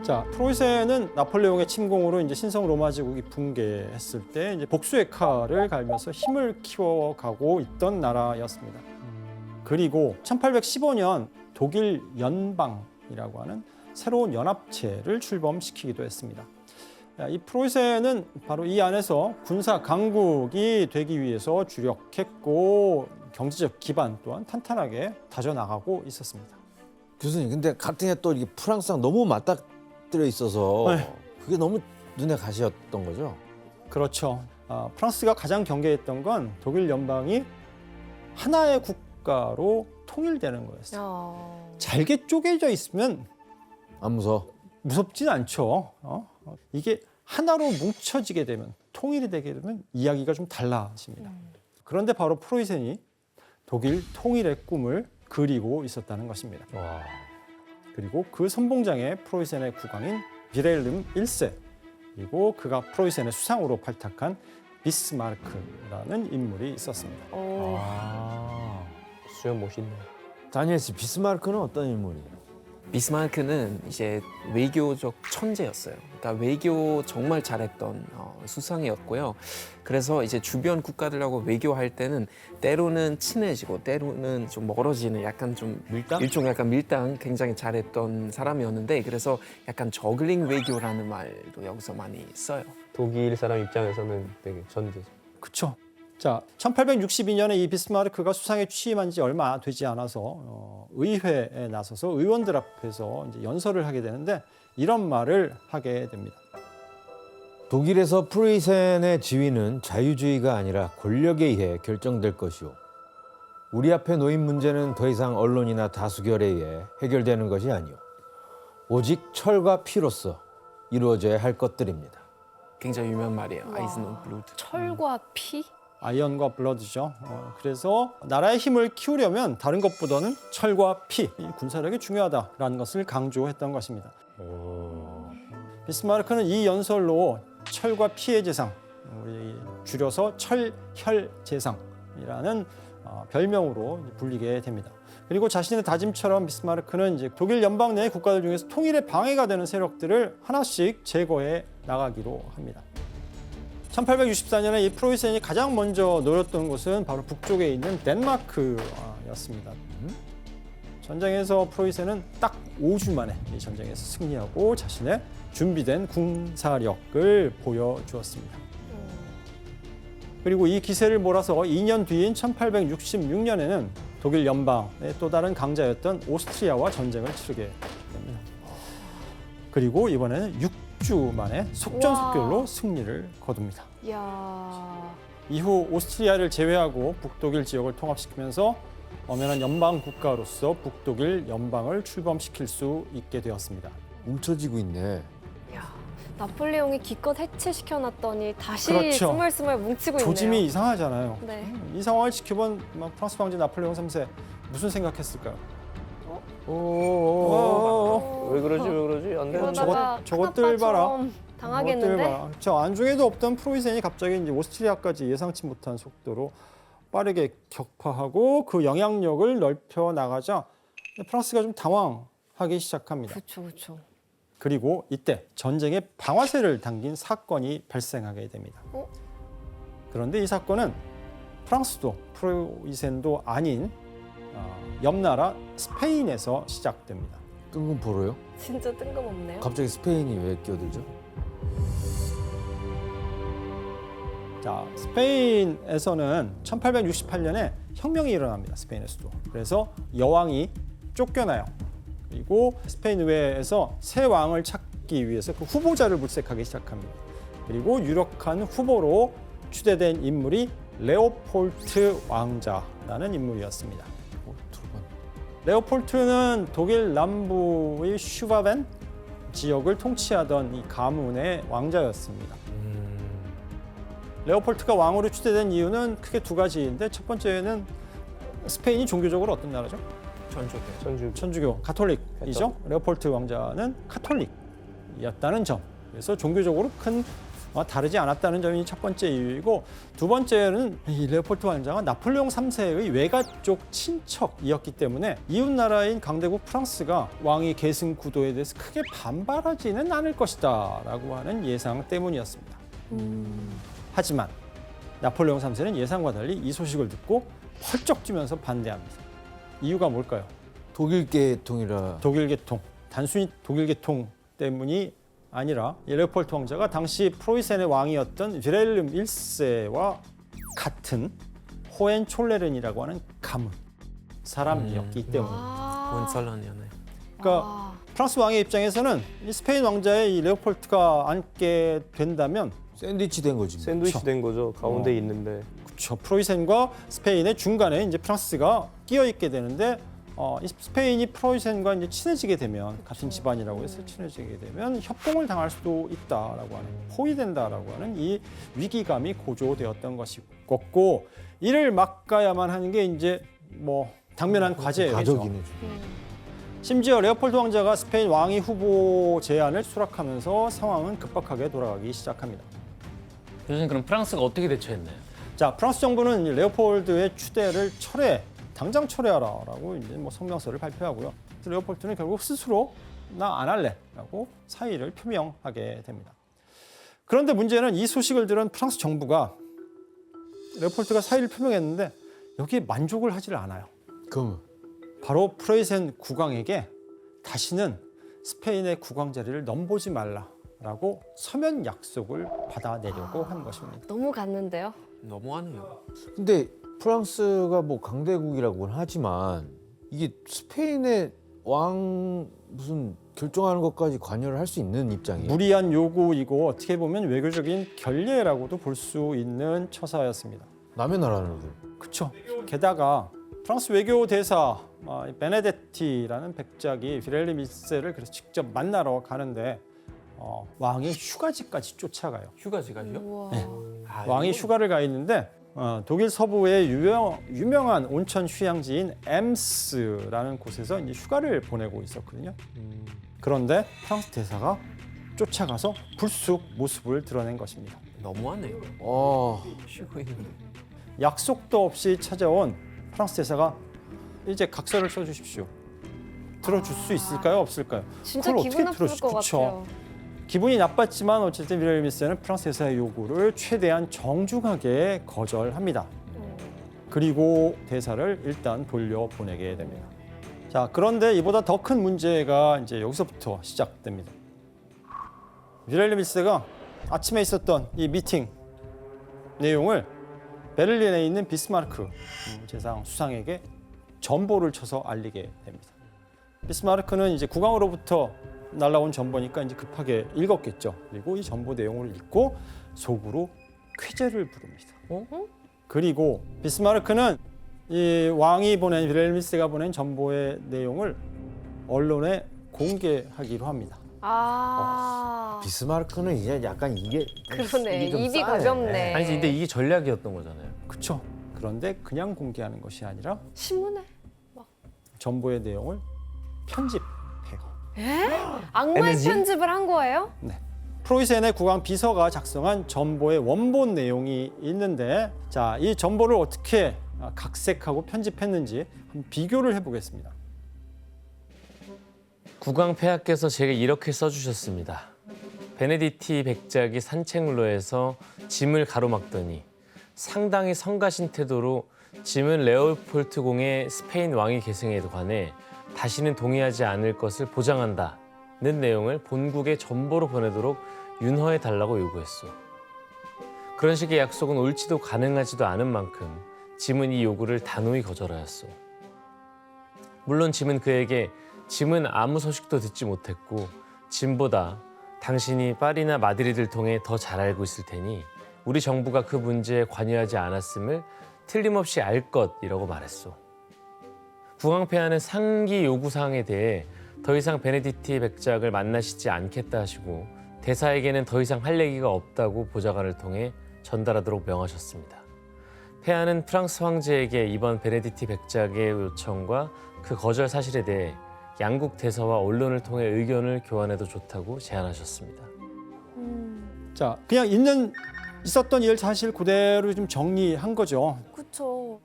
자, 프로이센은 나폴레옹의 침공으로 이제 신성 로마 제국이 붕괴했을 때 이제 복수의 칼을 갈면서 힘을 키워가고 있던 나라였습니다. 그리고 1815년 독일 연방이라고 하는 새로운 연합체를 출범시키기도 했습니다. 이 프로이센은 바로 이 안에서 군사 강국이 되기 위해서 주력했고 경제적 기반 또한 탄탄하게 다져나가고 있었습니다. 교수님, 근데 같은 해 또 이게 프랑스랑 너무 맞닥뜨려 있어서 네. 그게 너무 눈에 가시였던 거죠? 그렇죠. 프랑스가 가장 경계했던 건 독일 연방이 하나의 국가로 통일되는 거였어요. 잘게 쪼개져 있으면 안 무서워? 무섭진 않죠. 이게 하나로 뭉쳐지게 되면, 통일이 되게 되면 이야기가 좀 달라집니다. 그런데 바로 프로이센이 독일 통일의 꿈을 그리고 있었다는 것입니다. 와. 그리고 그 선봉장에 프로이센의 국왕인 빌헬름 1세, 그리고 그가 프로이센의 수상으로 발탁한 비스마르크라는 인물이 있었습니다. 수염 멋있네. 다니엘 씨, 비스마르크는 어떤 인물이에요? 비스마르크는 이제 외교적 천재였어요. 그러니까 외교 정말 잘했던 수상이었고요. 그래서 이제 주변 국가들하고 외교할 때는 때로는 친해지고 때로는 좀 멀어지는 약간 좀 밀당? 일종 약간 밀당 굉장히 잘했던 사람이었는데, 그래서 약간 저글링 외교라는 말도 여기서 많이 써요. 독일 사람 입장에서는 되게 천재죠. 그렇죠. 자, 1862년에 이 비스마르크가 수상에 취임한 지 얼마 되지 않아서 의회에 나서서 의원들 앞에서 이제 연설을 하게 되는데 이런 말을 하게 됩니다. 독일에서 프로이센의 지위는 자유주의가 아니라 권력에 의해 결정될 것이오. 우리 앞에 놓인 문제는 더 이상 언론이나 다수결에 의해 해결되는 것이 아니오. 오직 철과 피로서 이루어져야 할 것들입니다. 굉장히 유명한 말이에요. 아이젠 und 블루드. 철과 피? 아이언과 블러드죠. 그래서 나라의 힘을 키우려면 다른 것보다는 철과 피, 이 군사력이 중요하다라는 것을 강조했던 것입니다. 비스마르크는 이 연설로 철과 피의 재상, 우리 줄여서 철혈재상이라는 별명으로 불리게 됩니다. 그리고 자신의 다짐처럼 비스마르크는 이제 독일 연방 내 국가들 중에서 통일에 방해가 되는 세력들을 하나씩 제거해 나가기로 합니다. 1864년에 이 프로이센이 가장 먼저 노렸던 곳은 바로 북쪽에 있는 덴마크였습니다. 전쟁에서 프로이센은 딱 5주 만에 이 전쟁에서 승리하고 자신의 준비된 군사력을 보여주었습니다. 그리고 이 기세를 몰아서 2년 뒤인 1866년에는 독일 연방의 또 다른 강자였던 오스트리아와 전쟁을 치르게 됩니다. 그리고 이번에는 6주 만에 속전속결로 승리를 거둡니다. 이야. 이후 오스트리아를 제외하고 북독일 지역을 통합시키면서 엄연한 연방 국가로서 북독일 연방을 출범시킬 수 있게 되었습니다. 뭉쳐지고 있네. 야. 나폴레옹이 기껏 해체시켜놨더니 다시 그렇죠. 스멀스멀 뭉치고 있네요. 조짐이 이상하잖아요. 네. 이 상황을 지켜본 프랑스 황제 나폴레옹 3세 무슨 생각했을까요? 왜 그러지? 왜 그러지? 안 되는 이러다가 저것들 봐라. 큰아빠처럼 당하겠는데? 저 안중에도 없던 프로이센이 갑자기 이제 오스트리아까지 예상치 못한 속도로 빠르게 격파하고 그 영향력을 넓혀 나가자 프랑스가 좀 당황하기 시작합니다. 그렇죠, 그렇죠. 그리고 이때 전쟁의 방아쇠를 당긴 사건이 발생하게 됩니다. 그런데 이 사건은 프랑스도 프로이센도 아닌 옆나라 스페인에서 시작됩니다. 뜬금포로요? 진짜 뜬금없네요. 갑자기 스페인이 왜 끼어들죠? 자, 스페인에서는 1868년에 혁명이 일어납니다. 스페인에서도. 그래서 여왕이 쫓겨나요. 그리고 스페인 의회에서 새 왕을 찾기 위해서 그 후보자를 물색하기 시작합니다. 그리고 유력한 후보로 추대된 인물이 레오폴트 왕자라는 인물이었습니다. 레오폴트는 독일 남부의 슈바벤 지역을 통치하던 이 가문의 왕자였습니다. 레오폴트가 왕으로 추대된 이유는 크게 두 가지인데 첫 번째는 스페인이 종교적으로 어떤 나라죠? 천주교, 가톨릭이죠. 레오폴트 왕자는 카톨릭이었다는 점. 그래서 종교적으로 큰 다르지 않았다는 점이 첫 번째 이유이고, 두 번째는 이 레오폴드 왕자가 나폴레옹 3세의 외가족 친척이었기 때문에 이웃 나라인 강대국 프랑스가 왕위 계승 구도에 대해서 크게 반발하지는 않을 것이다 라고 하는 예상 때문이었습니다. 하지만 나폴레옹 3세는 예상과 달리 이 소식을 듣고 펄쩍 뛰면서 반대합니다. 이유가 뭘까요? 독일 계통이라. 독일 계통, 단순히 독일 계통 때문이 아니라 이 레오폴드 왕자가 당시 프로이센의 왕이었던 윌헬름 1세와 같은 호헨촐레른이라고 하는 가문 사람이었기 때문에. 원설란이었네. 그러니까 프랑스 왕의 입장에서는 이 스페인 왕자의 이 레오폴드가 앉게 된다면, 샌드위치 된 거지. 뭐. 샌드위치 된 거죠. 가운데 있는데. 그렇죠, 프로이센과 스페인의 중간에 이제 프랑스가 끼어 있게 되는데, 이 스페인이 프로이센과 이제 친해지게 되면, 같은 집안이라고 해서 친해지게 되면 협공을 당할 수도 있다라고 하는, 포위된다라고 하는 이 위기감이 고조되었던 것이었고, 이를 막아야만 하는 게 이제 뭐 당면한 과제예요. 가족이네. 심지어 레오폴드 왕자가 스페인 왕위 후보 제안을 수락하면서 상황은 급박하게 돌아가기 시작합니다. 교수님, 그럼 프랑스가 어떻게 대처했나요? 자, 프랑스 정부는 이 레오폴드의 추대를 당장 철회하라라고 이제 뭐 성명서를 발표하고요. 레오폴드는 결국 스스로 나 안 할래라고 사의를 표명하게 됩니다. 그런데 문제는 이 소식을 들은 프랑스 정부가 레오폴드가 사의를 표명했는데 여기에 만족을 하지를 않아요. 그럼 바로 프로이센 국왕에게 다시는 스페인의 국왕 자리를 넘보지 말라라고 서면 약속을 받아내려고 한 것입니다. 너무 갔는데요. 너무하네요. 근데 프랑스가 뭐 강대국이라고는 하지만 이게 스페인의 왕 무슨 결정하는 것까지 관여를 할 수 있는 입장이에요. 무리한 요구이고 어떻게 보면 외교적인 결례라고도 볼 수 있는 처사였습니다. 남의 나라는. 그렇죠. 게다가 프랑스 외교 대사 베네데티라는 백작이 윌헬름 1세를 그래서 직접 만나러 가는데 왕의 휴가지까지 쫓아가요. 휴가지가요? 우와. 왕이 휴가를 가 있는데 독일 서부의 유명한 온천 휴양지인 엠스라는 곳에서 이제 휴가를 보내고 있었거든요. 그런데 프랑스 대사가 쫓아가서 불쑥 모습을 드러낸 것입니다. 너무하네요. 쉬고 있는데. 약속도 없이 찾아온 프랑스 대사가 이제 각서를 써주십시오. 들어줄 수 있을까요? 없을까요? 진짜 그걸 기분 어떻게 나쁠 것 그쵸. 같아요. 기분이 나빴지만 어쨌든 윌헬름 1세는 프랑스 대사의 요구를 최대한 정중하게 거절합니다. 그리고 대사를 일단 돌려보내게 됩니다. 자, 그런데 이보다 더 큰 문제가 이제 여기서부터 시작됩니다. 윌헬름 1세가 아침에 있었던 이 미팅 내용을 베를린에 있는 비스마르크 제상 수상에게 전보를 쳐서 알리게 됩니다. 비스마르크는 이제 국왕으로부터 날라온 전보니까 이제 급하게 읽었겠죠. 그리고 이 전보 내용을 읽고 속으로 쾌재를 부릅니다. 그리고 비스마르크는 이 왕이 보낸 윌헬름 1세가 보낸 전보의 내용을 언론에 공개하기로 합니다. 비스마르크는 이제 약간 이게 그러네. 입이 좀 입이 싸네. 가볍네. 아니 근데 이게 전략이었던 거잖아요. 그렇죠. 그런데 그냥 공개하는 것이 아니라 신문에 전보의 내용을 편집해요. 악마의 에너지? 편집을 한 거예요? 프로이센의 국왕 비서가 작성한 전보의 원본 내용이 있는데, 자, 이 전보를 어떻게 각색하고 편집했는지 한번 비교를 해보겠습니다. 국왕 폐하께서 제게 이렇게 써주셨습니다. 베네디티 백작이 산책로에서 짐을 가로막더니 상당히 성가신 태도로 짐은 레오폴드 공의 스페인 왕위 계승에 관해 다시는 동의하지 않을 것을 보장한다는 내용을 본국에 전보로 보내도록 윤허해 달라고 요구했소. 그런 식의 약속은 옳지도 가능하지도 않은 만큼 짐은 이 요구를 단호히 거절하였소. 물론 짐은 아무 소식도 듣지 못했고 짐보다 당신이 파리나 마드리드를 통해 더 잘 알고 있을 테니 우리 정부가 그 문제에 관여하지 않았음을 틀림없이 알 것이라고 말했소. 국왕 폐하는 상기 요구사항에 대해 더 이상 베네디티 백작을 만나시지 않겠다 하시고 대사에게는 더 이상 할 얘기가 없다고 보좌관을 통해 전달하도록 명하셨습니다. 폐하는 프랑스 황제에게 이번 베네디티 백작의 요청과 그 거절 사실에 대해 양국 대사와 언론을 통해 의견을 교환해도 좋다고 제안하셨습니다. 자, 그냥 있었던 일 사실 그대로 좀 정리한 거죠. 그쵸.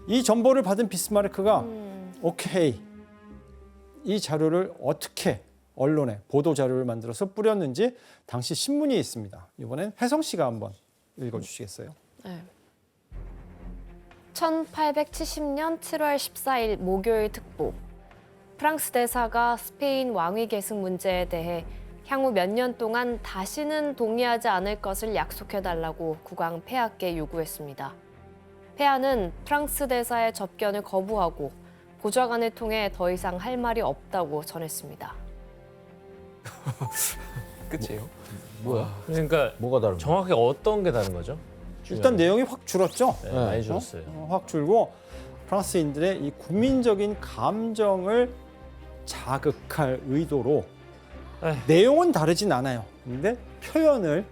이 정보를 받은 비스마르크가 음. 오케이, 이 자료를 어떻게 언론에 보도 자료를 만들어서 뿌렸는지 당시 신문이 있습니다. 이번엔 혜성 씨가 한번 읽어주시겠어요? 네. 1870년 7월 14일 목요일 특보. 프랑스 대사가 스페인 왕위 계승 문제에 대해 향후 몇 년 동안 다시는 동의하지 않을 것을 약속해달라고 국왕 폐하께 요구했습니다. 폐하는 프랑스 대사의 접견을 거부하고 보좌관을 통해 더 이상 할 말이 없다고 전했습니다. 끝이에요. 뭐야? 그러니까 뭐가 다른 거야? 정확히 어떤 게 다른 거죠? 일단 내용이 확 줄었죠. 네, 많이 줄었어요. 확 줄고 프랑스인들의 이 국민적인 감정을 자극할 의도로 에휴. 내용은 다르진 않아요. 근데 표현을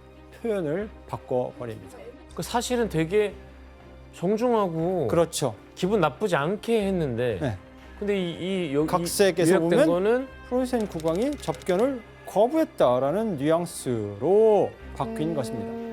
바꿔버립니다. 그 사실은 되게 정중하고 그렇죠. 기분 나쁘지 않게 했는데 네. 근데 이 여기 각색에서 요약된 보면 거는 프로이센 국왕이 접견을 거부했다라는 뉘앙스로 바뀐 것입니다.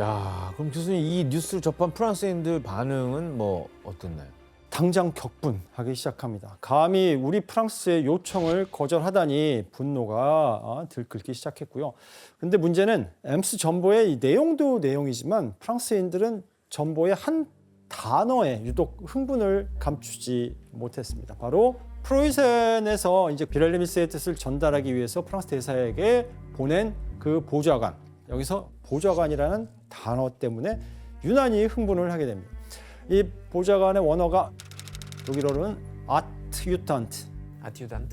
야, 그럼 교수님 이 뉴스를 접한 프랑스인들 반응은 뭐 어땠나요? 당장 격분하기 시작합니다. 감히 우리 프랑스의 요청을 거절하다니 분노가 들끓기 시작했고요. 근데 문제는 엠스 전보의 이 내용도 내용이지만 프랑스인들은 전보의 한 단어에 유독 흥분을 감추지 못했습니다. 바로 프로이센에서 이제 비렐름 1세의 뜻을 전달하기 위해서 프랑스 대사에게 보낸 그 보좌관. 여기서 보좌관이라는 단어 때문에 유난히 흥분을 하게 됩니다. 이 보좌관의 원어가 독일어로는 아트유탄트,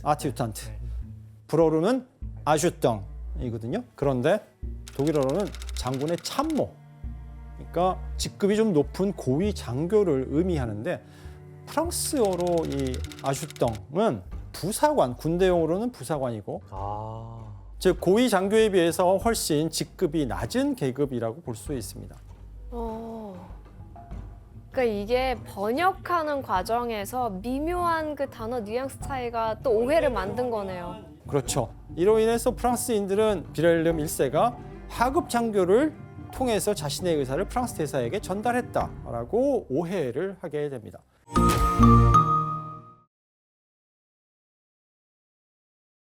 아티우단트. 불어로는 아슈덩이거든요. 그런데 독일어로는 장군의 참모, 그러니까 직급이 좀 높은 고위 장교를 의미하는데 프랑스어로 이 아슈덩은 부사관, 군대용으로는 부사관이고 즉 고위 장교에 비해서 훨씬 직급이 낮은 계급이라고 볼 수 있습니다. 그러니까 이게 번역하는 과정에서 미묘한 그 단어 뉘앙스 차이가 또 오해를 만든 거네요. 그렇죠. 이로 인해서 프랑스인들은 비렐름 1세가 하급 장교를 통해서 자신의 의사를 프랑스 대사에게 전달했다라고 오해를 하게 됩니다.